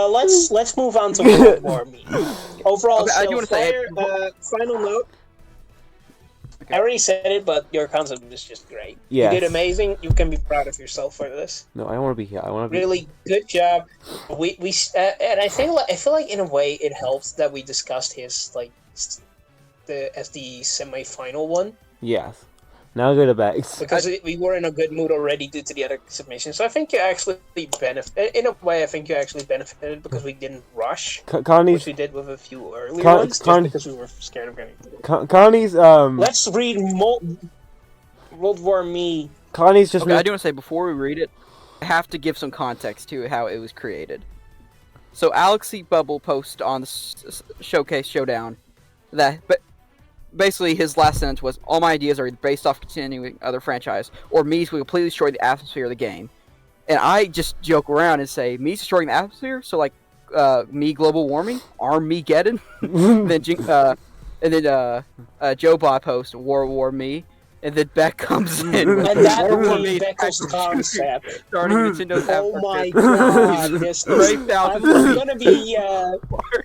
let's move on to World War Me. Overall, Okay, I do want to say final note. Okay. I already said it, but your concept is just great. Yes. You did amazing. You can be proud of yourself for this. No, I don't want to be here. I want to be... Really good job. And I feel like in a way it helps that we discussed his as the semi-final one. Yes. Now go to Bex. Because we were in a good mood already due to the other submissions. So I think you actually benefited. In a way, I think you actually benefited because we didn't rush, which we did with a few earlier ones, just because we were scared of getting... Carney's, Let's read World War Me. Carney's just... Okay, I do want to say, before we read it, I have to give some context to how it was created. So Alex E. Bubble posted on the Showcase Showdown that... Basically, his last sentence was, all my ideas are either based off continuing other franchise, or Mies will completely destroy the atmosphere of the game. And I just joke around and say, Mies destroying the atmosphere? So, like, me global warming? Armageddon? And then Joe Bot posts, War Me. And then Beck comes in. And that would be Beck's concept. Starting Nintendo's Oh my god, this is... I'm gonna be,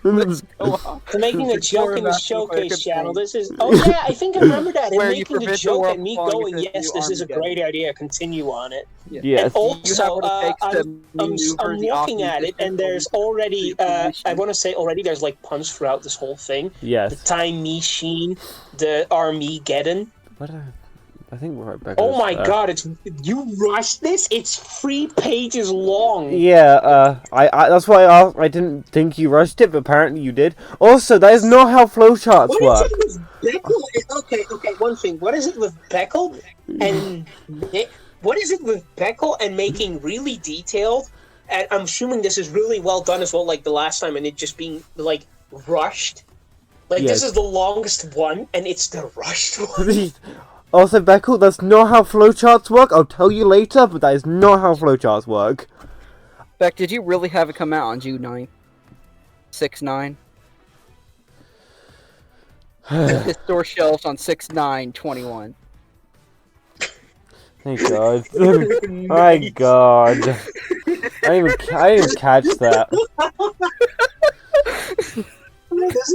Let's go on. making a joke in the Showcase channel. This is... Oh yeah, I think I remember that. And making a joke and me going, yes, this is a great idea, continue on it. Yes. And also, I'm looking at it, and there's already, I want to say already, there's like puns throughout this whole thing. Yes. The Time Machine, the Armageddon. What I think we're right back. Oh my god, you rushed this? It's 3 pages long. Yeah, I that's why I didn't think you rushed it, but apparently you did. Also, that is not how flowcharts work. What is it with Beckel? Okay, one thing. What is it with Beckel and what is it with Beckel and making really detailed? And I'm assuming this is really well done as well, like the last time, and it just being like rushed. Like Yes. This is the longest one, and it's the rushed one. Also, Beckel, that's not how flowcharts work. I'll tell you later, but that is not how flowcharts work. Beck, did you really have it come out on June 9th? 6/9? The store shelves on 6/9/21. Thank God. My God. I didn't even catch that. This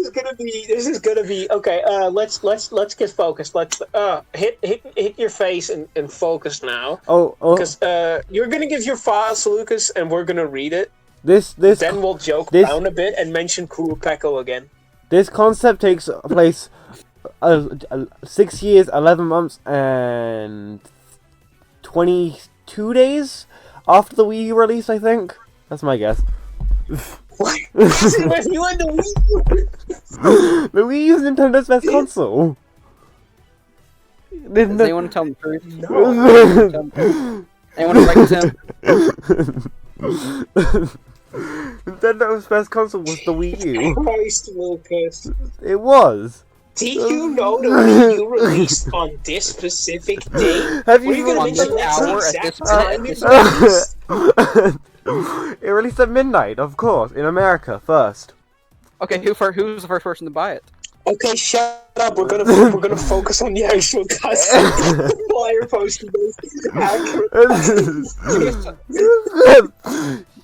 is gonna be okay. Let's get focused. Let's hit your face and focus now. Oh. Because you're gonna give your files to Lucas and we're gonna read it. Then We'll joke around a bit and mention Kurupeko again. This concept takes place 6 years, 11 months, and 22 days after the Wii U release, I think. That's my guess. What? Is it with you and the Wii U? The Wii U is Nintendo's best console. Does anyone tell me the truth? No. Anyone write this down? Nintendo's best console was the Wii U. Christ, Lucas. It was. Did you know the Wii U released on this specific day? Have Were you you gonna on mention this that's the hour at exact this time minute? it released? It released at midnight, of course, in America first. Okay, who's the first person to buy it? Okay, shut up. We're gonna focus on the actual customer flyer posting accurate.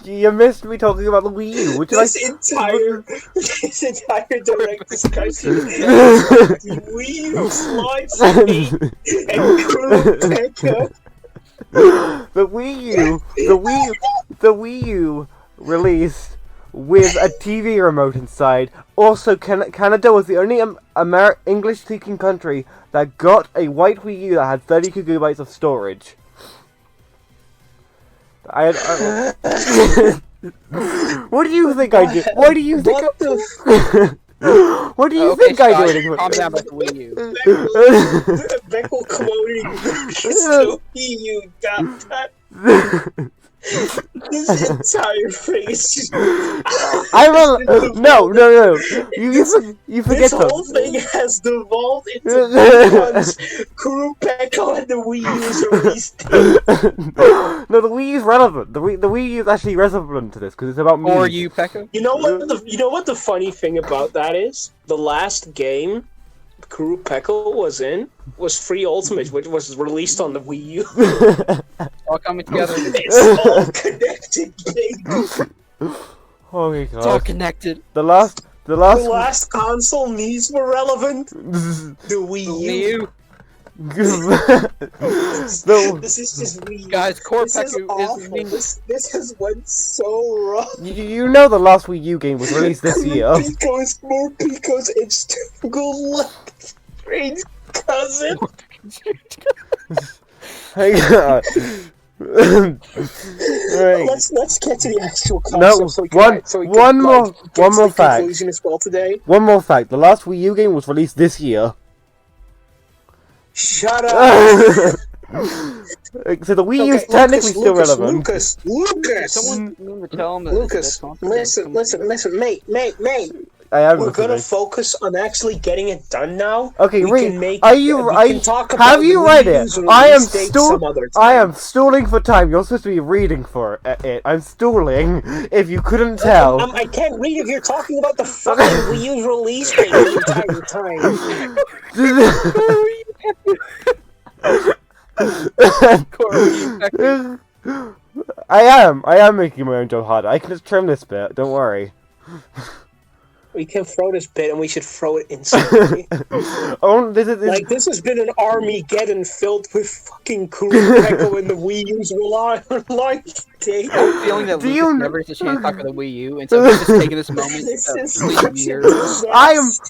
You missed me talking about the Wii U. Would you This entire direct discussion the Wii U Slide State and Kurupeka. The Wii U released with a TV remote inside. Also, Canada was the only English-speaking country that got a white Wii U that had 32 gigabytes of storage. What do you think I did? What do you think? What do you think I do? Calm down about the Wii U. Beckel quoting the Wii U. This entire thing is just... No. You forget This whole thing has devolved into one's Kurupeko and the Wii U's release date. No, the Wii U's relevant. The Wii U's actually relevant to this because it's about me. Or you, Pekka? You know what the funny thing about that is? The last game Kurupeko was in was Free Ultimate, which was released on the Wii U. All coming together. It's all connected, baby. Oh my It's all god. connected. The last The last console Mii's were relevant. The Wii The U. Wii U. the, This is just Wii U. Guys, This is Korpeku awful. is being... This has went so wrong. you know the last Wii U game was released this year. More Picos, it's too good luck. Strange cousin. Hang on. Right. Let's get to the actual No, concept. So we can, one more get to the fact. conclusion as well today. One more fact. The last Wii U game was released this year. Shut up. So the Wii U is technically still relevant. Lucas. Someone need to tell him that Lucas, listen, mate. I am We're gonna listening. focus on actually getting it done now. Okay, We read. can make- Are you? we I can talk have about you the read Wii it? U's I am release date some other time. I am stalling for time. You're supposed to be reading for it. I'm stalling. If you couldn't tell. I can't read if you're talking about the fucking Wii U's release date the entire time. I am making my own job harder. I can just trim this bit. Don't worry. We can throw this bit, and we should throw it instantly. Oh, this is Like, this has been an Armageddon filled with fucking Kurapeko and the Wii U's release date. I have a feeling that Do Lucas you kn- never gets a chance to talk about the Wii U, and so he's just taking this moment This to is complete such a years. disaster.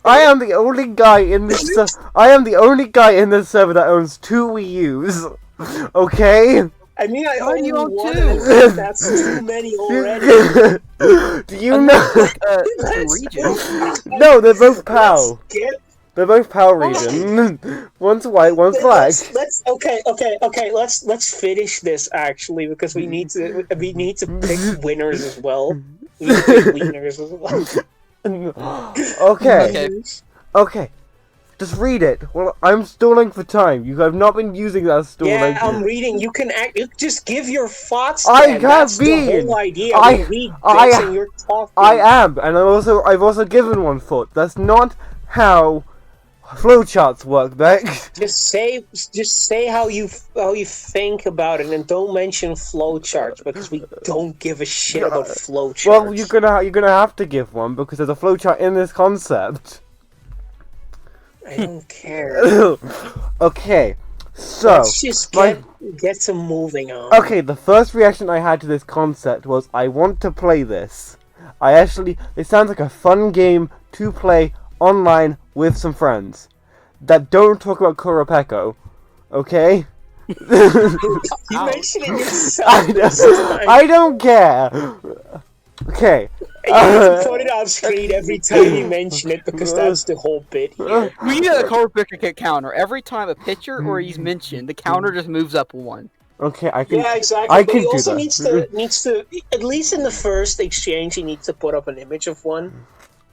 I am the only guy in this. I am the only guy in this server that owns 2 Wii U's. Okay. I mean, I Why do own you own one. two? That's too many already. Do you know? Region. No, they're both PAL. Let's get They're both PAL region. One's white, one's black. Okay. Let's finish this actually because we need to pick winners as well. We need to pick winners as well. Okay. Okay. Just read it. Well, I'm stalling for time. You have not been using that as stalling. Yeah, I'm reading. You can just give your thoughts. I then. have That's been. the whole idea. I- We read I- bits and you're talking. I am, and I've also given one thought. That's not how flowcharts work, Beck. Just say how you think about it, and don't mention flowcharts because we don't give a shit about flowcharts. Well, you're gonna have to give one because there's a flowchart in this concept. I don't care. Okay, so Let's just my- get to moving on. okay, the first reaction I had to this concept was I want to play this. It sounds like a fun game to play online with some friends that don't talk about Kurapeko. Okay? You mentioned it yourself. I don't care. Okay. You have to put it on screen every time you mention it because that's the whole bit here. We need a Korpeku counter. Every time a picture or he's mentioned, the counter just moves up one. Okay, I can. Yeah, exactly. I but can he do also that. needs to at least in the first exchange he needs to put up an image of one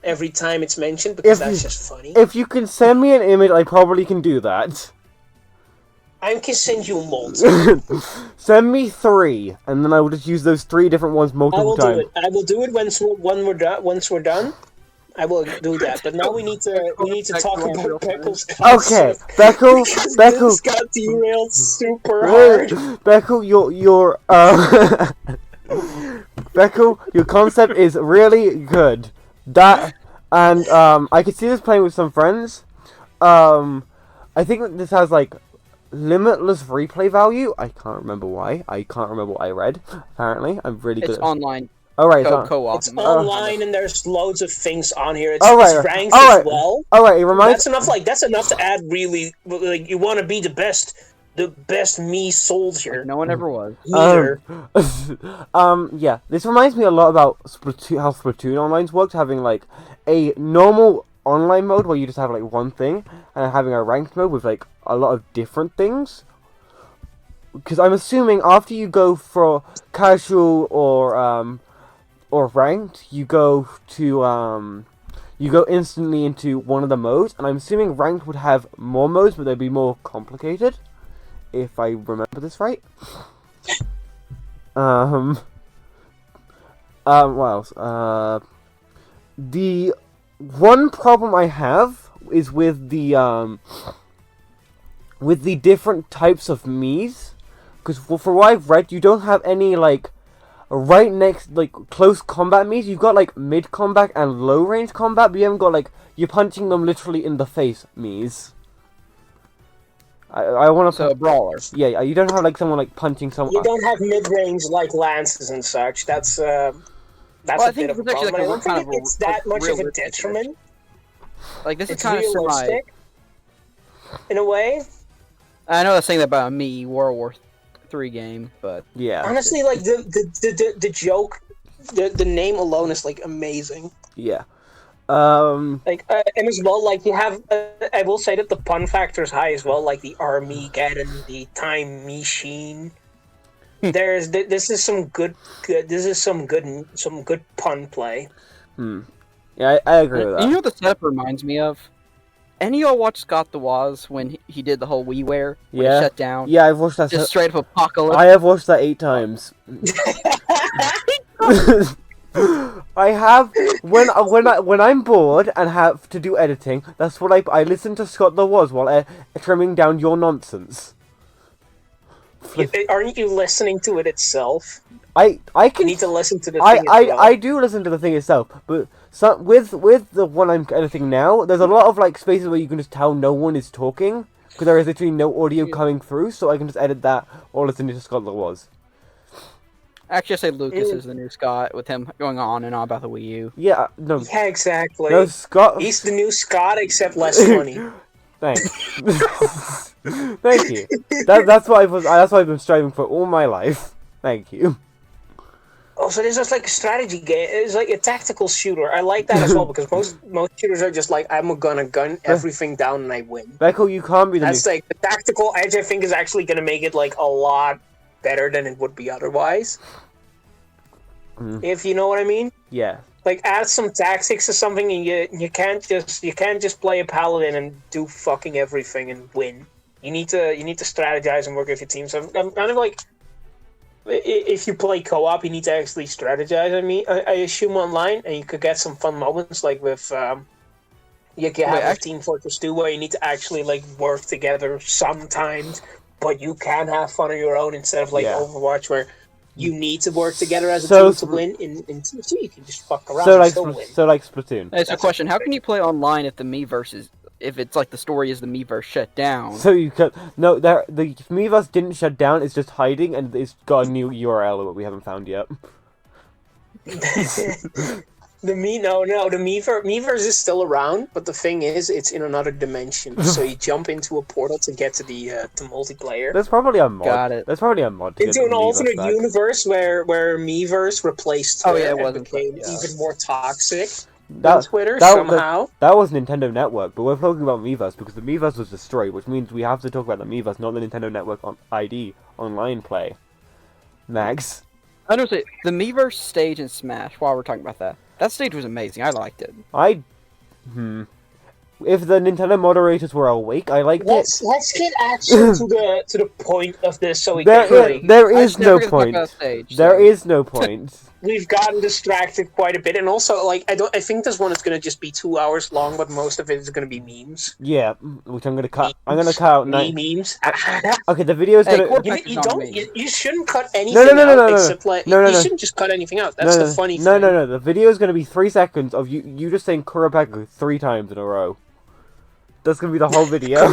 every time it's mentioned because that's just funny. If you can send me an image, I probably can do that. I can send you multiple. Send me 3, and then I will just use those 3 different ones I multiple will times. do it. I will do it once we're done. I will do that. But now we need to talk about Beckle's Okay, concept. Beckle, This got derailed super hard. Beckle, your Beckle, your concept is really good. That and I could see this playing with some friends. I think that this has like limitless replay value. I can't remember why. I can't remember what I read. Apparently, I'm really good. It's online Oh right, it's co-op. It's online and there's loads of things on here. It's, Oh, right, it's ranked all as right. well. Alright, it reminds. That's enough to add really like you want to be the best me soldier. No one ever was. Neither. Yeah, this reminds me a lot about Splatoon, how Splatoon Online's worked, having like a normal online mode where you just have like one thing, and having a ranked mode with like a lot of different things. Because I'm assuming after you go for casual or ranked, you go instantly into one of the modes, and I'm assuming ranked would have more modes, but they'd be more complicated, if I remember this right. What else? The one problem I have is with the different types of Miis, because for what I've read, you don't have any like right next, like, close combat Mii's. You've got, like, mid-combat and low-range combat, but you haven't got, like, you're punching them literally in the face Mii's. I want to... So a brawler. Yeah, you don't have, like, someone, like, punching someone... You don't have mid-range, like, lances and such. That's Well, a bit of a problem. like I don't think it's that much of a realistic detriment. Like, this is It's kind of semi... realistic, in a way. I know that's saying that about a me World War III game, but... Yeah. Honestly, like, the joke, the name alone is, like, amazing. Yeah. Like, and as well, like, you have, I will say that the pun factor is high as well, like the Armageddon, the Time Machine. This is some good pun play. Yeah, I agree with that. You know what the setup reminds me of? Any of y'all watch Scott the Woz when he did the whole WiiWare? When Yeah. he shut down? Yeah, I've watched that. Just straight up apocalypse. I have watched that 8 times. I have when I'm bored and have to do editing. That's what I listen to Scott the Woz while trimming down your nonsense. Aren't you listening to it itself? I can. You need to listen to the thing I do listen to the thing itself, but with the one I'm editing now, there's a lot of like spaces where you can just tell no one is talking because there is literally no audio coming through, so I can just edit that or listen to Scott the Woz. Actually, I say Lucas is the new Scott, with him going on and on about the Wii U. Yeah, no. Yeah, exactly. No, Scott. He's the new Scott, except less funny. Thanks. Thank you. That's what That's what I've been striving for all my life. Thank you. Oh, so this is like a strategy game. It's like a tactical shooter. I like that as well because most shooters are just like I'm gonna gun everything down and I win. Beckel, you can't be the That's new... like the tactical edge. I think is actually gonna make it like a lot better than it would be otherwise. If you know what I mean. Yeah. Like add some tactics or something, and you can't just play a paladin and do fucking everything and win. You need to strategize and work with your team. So I'm kind of like, if you play co-op, you need to actually strategize. I mean, I assume online, and you could get some fun moments like with you can have Team Fortress 2 where you need to actually like work together sometimes, but you can have fun on your own instead of like Overwatch where you need to work together as a team to win. In Team 2, you can just fuck around and still win. So like Splatoon. It's a question. How can you play online if the Miiverse is... If it's like the story is the Miiverse shut down? So you could... No, the Miiverse didn't shut down, it's just hiding, and it's got a new URL that we haven't found yet. The Miiverse is still around, but the thing is, it's in another dimension. So you jump into a portal to get to the multiplayer. There's probably a mod. Got it. There's probably a mod. Into an alternate universe where Miiverse replaced Twitter and became even more toxic than Twitter somehow. That was Nintendo Network, but we're talking about Miiverse because the Miiverse was destroyed, which means we have to talk about the Miiverse, not the Nintendo Network on ID online play. Max. I don't say the Miiverse stage in Smash. While we're talking about that, that stage was amazing. I liked it. If the Nintendo moderators were awake, I liked it. Let's get actually to the point of this, so we can. There is no point. There is no point. We've gotten distracted quite a bit, and also like I think this one is going to just be 2 hours long, but most of it is going to be memes. Yeah, which I'm going to cut. I'm going to cut out memes. Okay, the video is going to. You shouldn't cut anything out. Except like you shouldn't just cut anything out. That's the funny thing. No. The video is going to be 3 seconds of you just saying Kuropaku 3 times in a row. That's gonna be the whole video.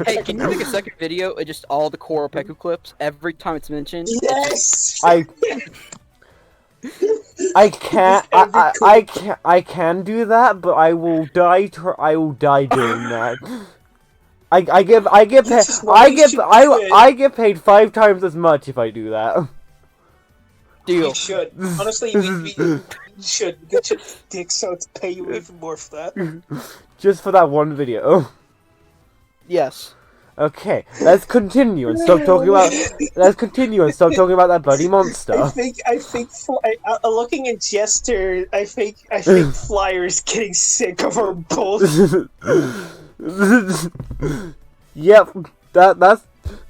Hey, can you make a second video of just all the Koropeku clips every time it's mentioned? Yes. I can do that, but I will die doing that. I get paid 5 times as much if I do that. Deal. You should. Honestly, you should. Get your dick so to pay you even more for that. Just for that one video. Yes. Okay, let's continue and stop talking about. Let's continue and stop talking about that bloody monster. I think. Looking at Jester, I think Flyer's getting sick of our bullshit. Yep, that's.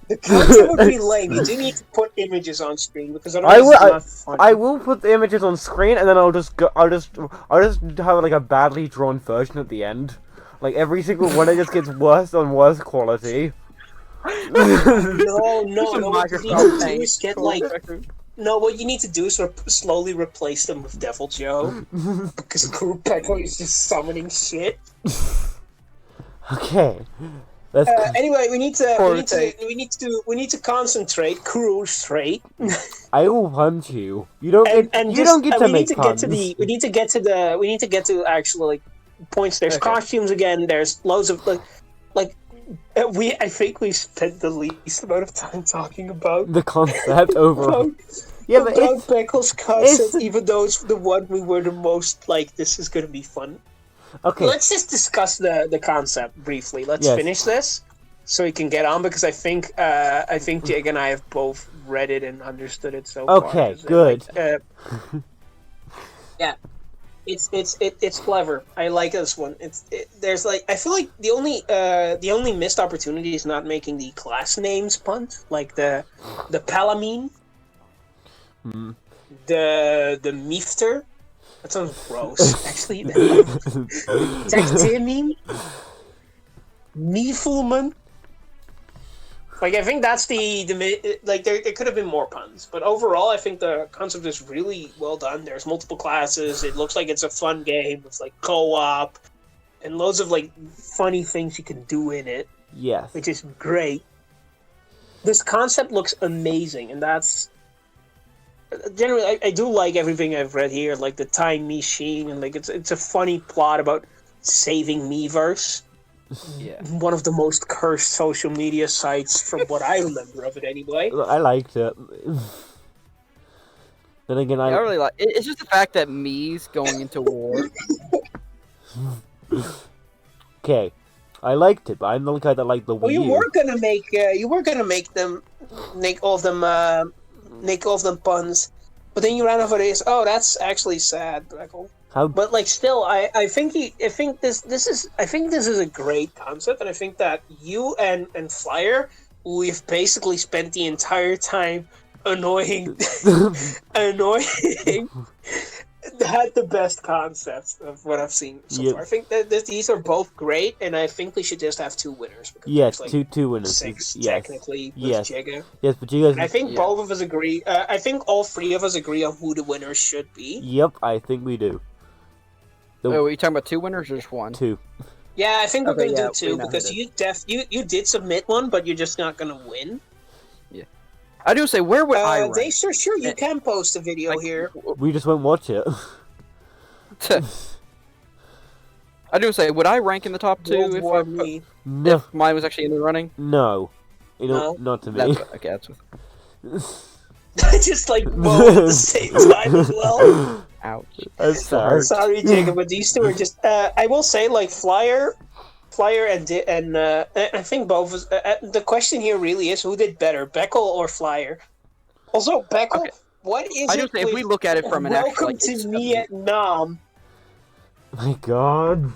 The content would be lame. You do need to put images on screen because otherwise it's not funny. I will put the images on screen and then I'll just have like a badly drawn version at the end. Like every single one, it just gets worse and worse quality. No. Just get like No, what you need to do is slowly replace them with Devil Joe because Group Peckle is just summoning shit. Okay. Let's. Anyway, we need to concentrate. Cruise-trate. I will punch you. You don't get to make puns. We need to get to actual like points. There's costumes again. There's loads of I think we spent the least amount of time talking about the concept overall. Yeah, but about Beckle's concept, even though it's the one we were the most like. This is gonna be fun. Okay. Let's just discuss the concept briefly. Let's finish this so we can get on because I think Jake and I have both read it and understood it so far. Okay, good. Yeah, it's clever. I like this one. There's like I feel like the only missed opportunity is not making the class names punt like the Palamine, the Meefter. That sounds gross. Actually, Tactimium, Niflman. Like I think that's the like there could have been more puns, but overall I think the concept is really well done. There's multiple classes. It looks like it's a fun game. It's like co-op and loads of like funny things you can do in it. Yes, which is great. This concept looks amazing, and that's. Generally, I do like everything I've read here, like the Time Machine, and like it's a funny plot about saving Miiverse. Yeah. One of the most cursed social media sites from what I remember of it anyway. I liked it. Then again, I really like it's just the fact that Mii's going into war. Okay. I liked it, but I'm the only guy that liked the Wii U. You were gonna make them make all of them puns, but then you ran out of ideas. Oh, that's actually sad, Breckle. But like, still, I think this is a great concept, and I think that you and Flyer, we've basically spent the entire time annoying, had the best concepts of what I've seen so far. I think that these are both great, and I think we should just have two winners. Yes, like two winners. Six technically with Jigga. Yes, but you guys. I think both of us agree. I think all three of us agree on who the winners should be. Yep, I think we do. Are you talking about two winners or just one? Two. Yeah, I think we're going to do two because you did submit one, but you're just not going to win. Yeah. I do say, where would I rank? They sure you can post a video here. We just won't watch it. I do say, would I rank in the top two if mine was actually in the running? No. Not to me. That's just like both at the same time as well. Ouch. I'm sorry. Sorry, Jacob, but these two are just. I will say, like Flyer, and I think both. The question here really is who did better, Beckle or Flyer. Also, Beckle, what is I just say if we look at it from an actual. Welcome to Vietnam. My God.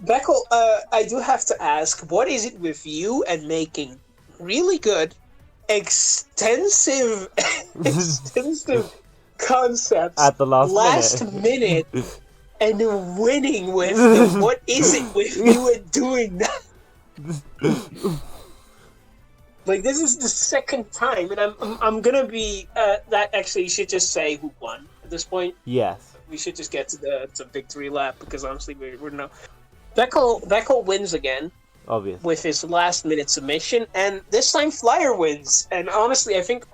Beckle, I do have to ask, what is it with you and making really good, extensive concepts at the last minute and winning with them? What is it with you and doing that? Like, this is the second time, and I'm gonna be that actually should just say who won at this point. Yes. We should just get to the victory lap because honestly we're no. Beckle wins again. Obviously. With his last minute submission, and this time Flyer wins. And honestly, I think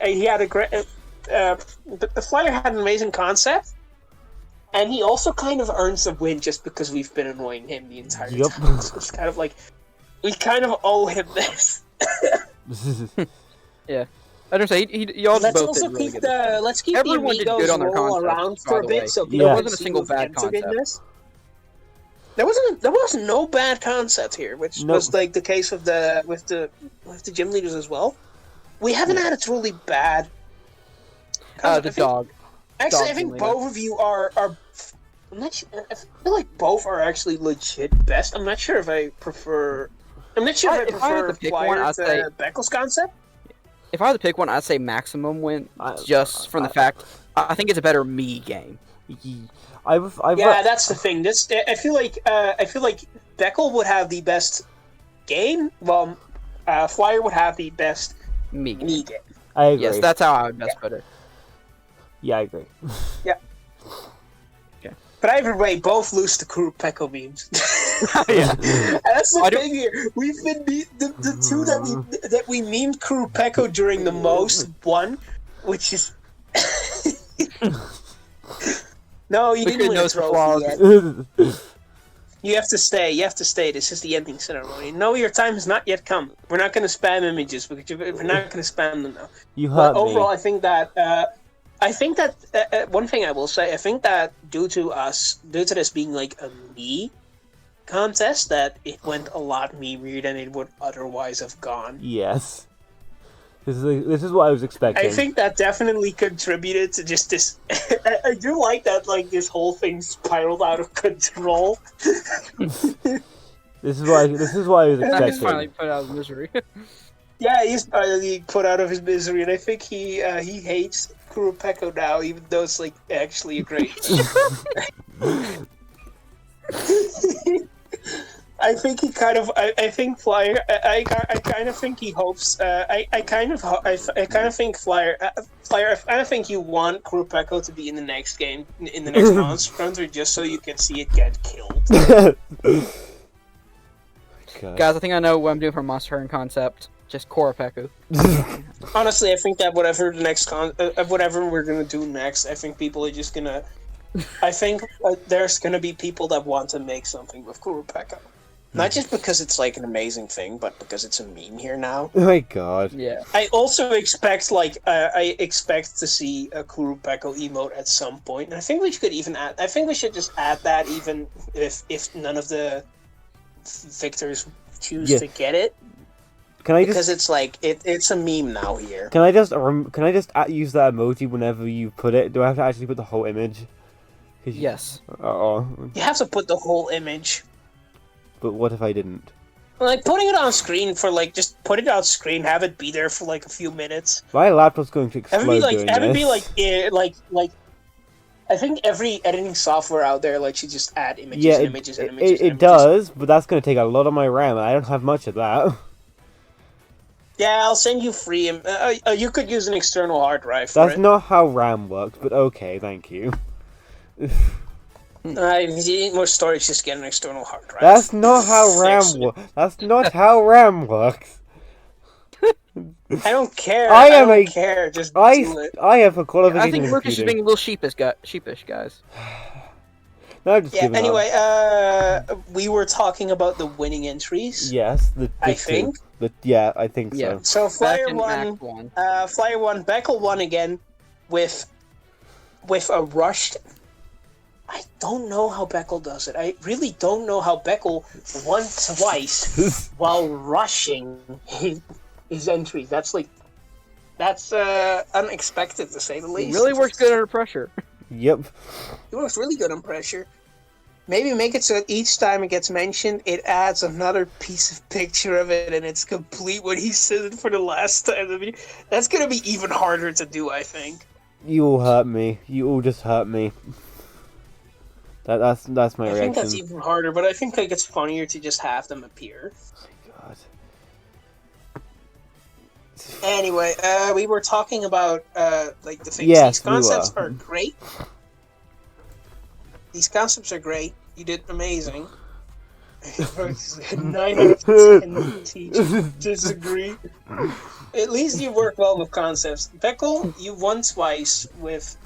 he had a great. The Flyer had an amazing concept, and he also kind of earns the win just because we've been annoying him the entire time. So it's kind of like we kind of owe him this. Yeah. I don't say y'all let's both also did really keep good. let's keep Everyone the did good on their roll concepts, around for a bit, so there wasn't a single bad concept. There was no bad concept here, which was like the case with the gym leaders as well. We haven't had a truly bad. Dog. Actually, I think both of you are. I'm not sure. I feel like both are actually legit best. I'm not sure if I prefer. I'm not sure if I prefer Flyer to Beckle's concept. If I had to pick one, I'd say Maximum win, just from the fact I think it's a better Mii game. Yeah, that's the thing. I feel like Beckle would have the best game. Well, Flyer would have the best Megan. Negan. I agree. Yes, that's how I would best put it. Yeah, I agree. But either way, both lose to Kurupeko memes. Yeah. And that's the I don't- thing here. We've been the two that we memed Kurupeko during the most. One, which is no, you didn't win a knows the trophy flaws. yet. You have to stay. You have to stay. This is the ending ceremony. No, your time has not yet come. We're not going to spam images because we're not going to spam them now. You But hurt overall, me. I think that one thing I will say, I think that due to this being like a me contest, that it went a lot memeier than it would otherwise have gone. Yes. This is what I was expecting. I think that definitely contributed to just this. I do like that, like this whole thing spiraled out of control. This is what I was He's expecting. finally put out of misery. Yeah, he's finally put out of his misery, and I think he hates Kurupeko now, even though it's like actually a great. I think he kind of. I think Flyer. I kind of think he hopes. I kind of think Flyer. Flyer. I kind of think you want Kurupeko to be in the next game, in the next Monster Hunter, just so you can see it get killed. God. Guys, I think I know what I'm doing for Monster Hunter concept. Just Koropeku. Honestly, I think that whatever we're gonna do next, I think people are just gonna. I think there's gonna be people that want to make something with Kurupeko. Not just because it's like an amazing thing, but because it's a meme here now. Oh my God. Yeah. I also expect I expect to see a Kurupeko emote at some point, and I think we should even add. I think we should just add that even if none of the victors choose to get it, Can I because just it's like it's a meme now here. can I just use that emoji whenever you put it? Do I have to actually put the whole image? Yes. Oh. You have to put the whole image. But what if I didn't? Like putting it on screen for like just put it on screen, have it be there for like a few minutes. My laptop's going to explode doing Have it be this. like. I think every editing software out there lets you just add images Yeah, and it, images and it, images. it, and it images. does, but that's going to take a lot of my RAM, and I don't have much of that. Yeah, I'll send you free. You could use an external hard drive for That's it. not how RAM works, but okay, thank you. If you need more storage, just get an external hard drive. That's not how RAM works. That's not how RAM works. I don't care. I I am don't a- care. Just do it. I have a qualification I think in Lucas is computing. being a little sheepish, guys. No, I've just Yeah. given up. Anyway, we were talking about the winning entries. Yes, the I two. think. Yeah, I think Yeah. so. So Flyer Back in won. Act 1. Flyer won. Beckel won again, with a rushed. I don't know how Beckel does it. I really don't know how Beckel won twice while rushing his entries. That's unexpected to say the He least. really works good under pressure. Yep. He works really good on pressure. Maybe make it so that each time it gets mentioned, it adds another piece of picture of it, and it's complete when he says it for the last time. I mean, that's gonna be even harder to do, I think. You all hurt me. You all just hurt me. That's my I reaction. think that's even harder, but I think like it's funnier to just have them appear. God. Anyway, we were talking about like the things. Yes, These concepts we were. are great. These concepts are great. You did amazing. 9 out of 10 teachers disagree. At least you work well with concepts. Beckel, you won twice with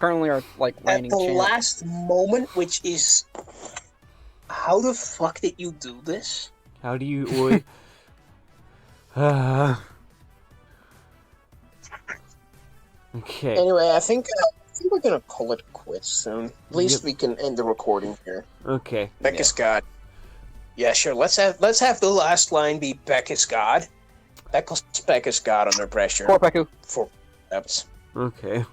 Currently are like at reigning the champ. last moment, which is how the fuck did you do this? How do you always... Okay. Anyway, I think we're gonna call it quits soon. At least we can end the recording here. Okay. Beck is God. Yeah, sure. Let's have the last line be Beck is God. Beck is God under pressure Koropeku. for steps. Okay.